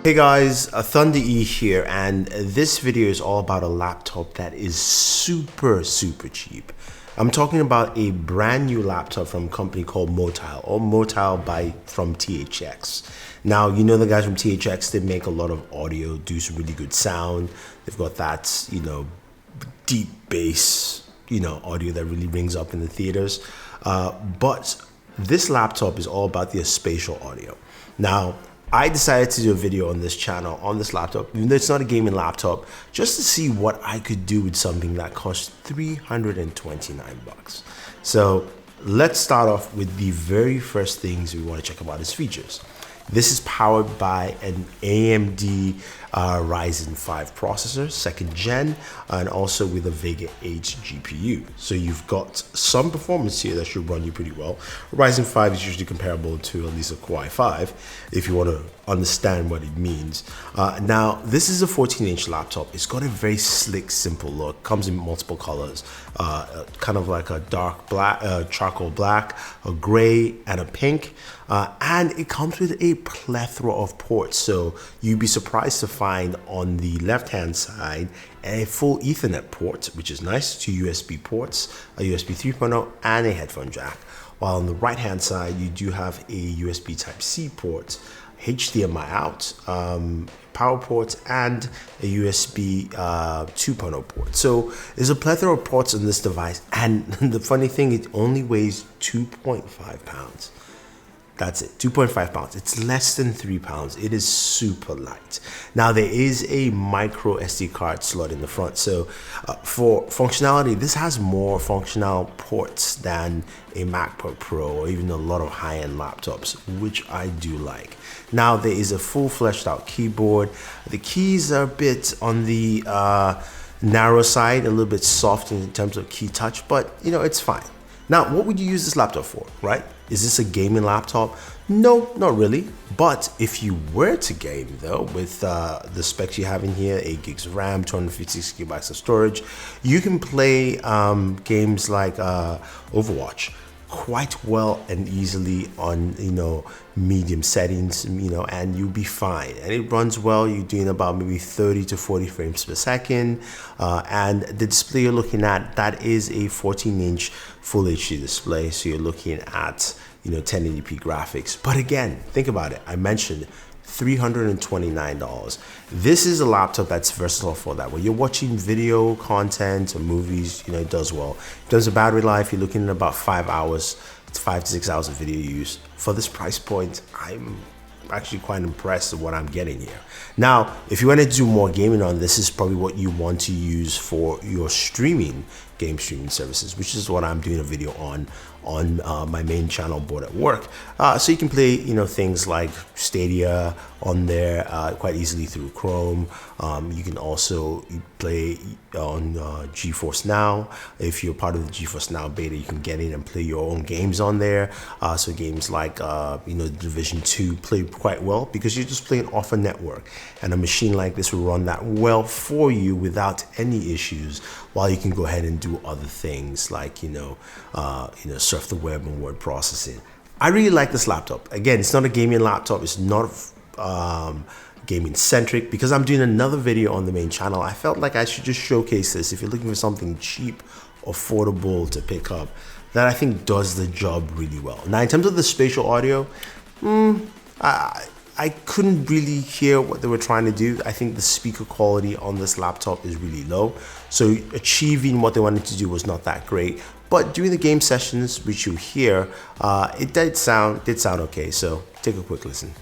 Hey guys, Thunder E here, and this video is all about a laptop that is super cheap. I'm talking about a brand new laptop from a company called Motile, or Motile from THX. Now, you know the guys from THX, they make a lot of audio, do some really good sound. They've got that, deep bass, audio that really rings up in the theaters. But this laptop is all about the spatial audio. Now, I decided to do a video on this channel, on this laptop, even though it's not a gaming laptop, just to see what I could do with something that costs $329. So let's start off with the very first things we want to check about its features. This is powered by an AMD Ryzen 5 processor, 2nd gen, and also with a Vega 8 GPU. So you've got some performance here that should run you pretty well. Ryzen 5 is usually comparable to at least a Core i5, if you want to understand what it means. Now, this is a 14-inch laptop. It's got a very slick, simple look. Comes in multiple colors, kind of like a dark black, charcoal black, a gray, and a pink. And it comes with a plethora of ports. So you'd be surprised to find on the left-hand side a full Ethernet port, which is nice, 2 USB ports, a USB 3.0, and a headphone jack. While on the right-hand side, you do have a USB Type-C port, HDMI out, power ports, and a USB 2.0 port. So there's a plethora of ports on this device, and the funny thing, it only weighs 2.5 pounds. That's it, 2.5 pounds. It's less than 3 pounds. It is super light. Now, there is a micro SD card slot in the front. So for functionality, this has more functional ports than a MacBook Pro or even a lot of high-end laptops, which I do like. Now, there is a full fleshed out keyboard. The keys are a bit on the narrow side, a little bit soft in terms of key touch, but it's fine. Now, what would you use this laptop for, right? Is this a gaming laptop? No, not really. But if you were to game though, with the specs you have in here, 8 gigs of RAM, 256 gigabytes of storage, you can play games like Overwatch quite well and easily on medium settings, and you'll be fine. And it runs well. You're doing about maybe 30 to 40 frames per second, and the display you're looking at, that is a 14-inch full HD display, so you're looking at 1080p graphics. But again, think about it. I mentioned $329. This is a laptop that's versatile for that. When you're watching video content or movies, it does well. In terms of battery life, you're looking at about 5 hours. It's 5 to 6 hours of video use. For this price point, I'm actually quite impressed with what I'm getting here. Now, if you want to do more gaming on this, is probably what you want to use for your game streaming services, which is what I'm doing a video on my main channel, Boored at Work. So you can play things like Stadia on there quite easily through Chrome. You can also play on GeForce Now. If you're part of the GeForce Now beta, you can get in and play your own games on there. So games like Division 2 play quite well because you're just playing off a network, and a machine like this will run that well for you without any issues, while you can go ahead and do other things like surf the web and word processing. I really like this laptop. Again, it's not a gaming laptop. It's not gaming centric. Because I'm doing another video on the main channel, I felt like I should just showcase this. If you're looking for something cheap, affordable to pick up, that I think does the job really well. Now, in terms of the spatial audio, I couldn't really hear what they were trying to do. I think the speaker quality on this laptop is really low. So achieving what they wanted to do was not that great. But during the game sessions, which you hear, it did sound okay. So take a quick listen.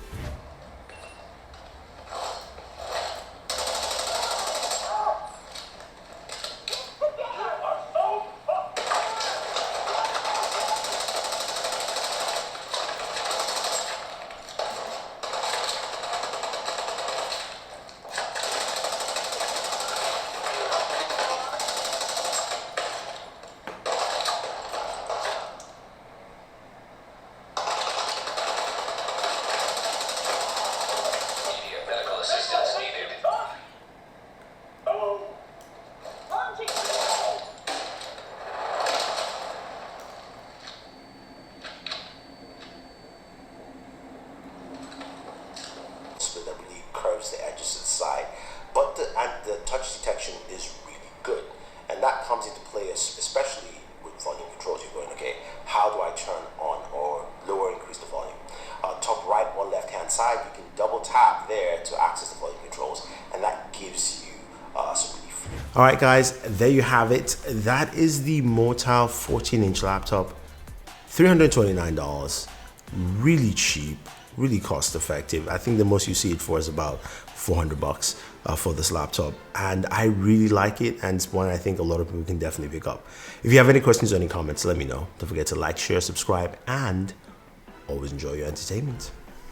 All right, guys, there you have it. That is the Motile 14-inch laptop, $329. Really cheap, really cost effective. I think the most you see it for is about 400 bucks for this laptop, and I really like it, and it's one I think a lot of people can definitely pick up. If you have any questions or any comments, let me know. Don't forget to like, share, subscribe, and always enjoy your entertainment.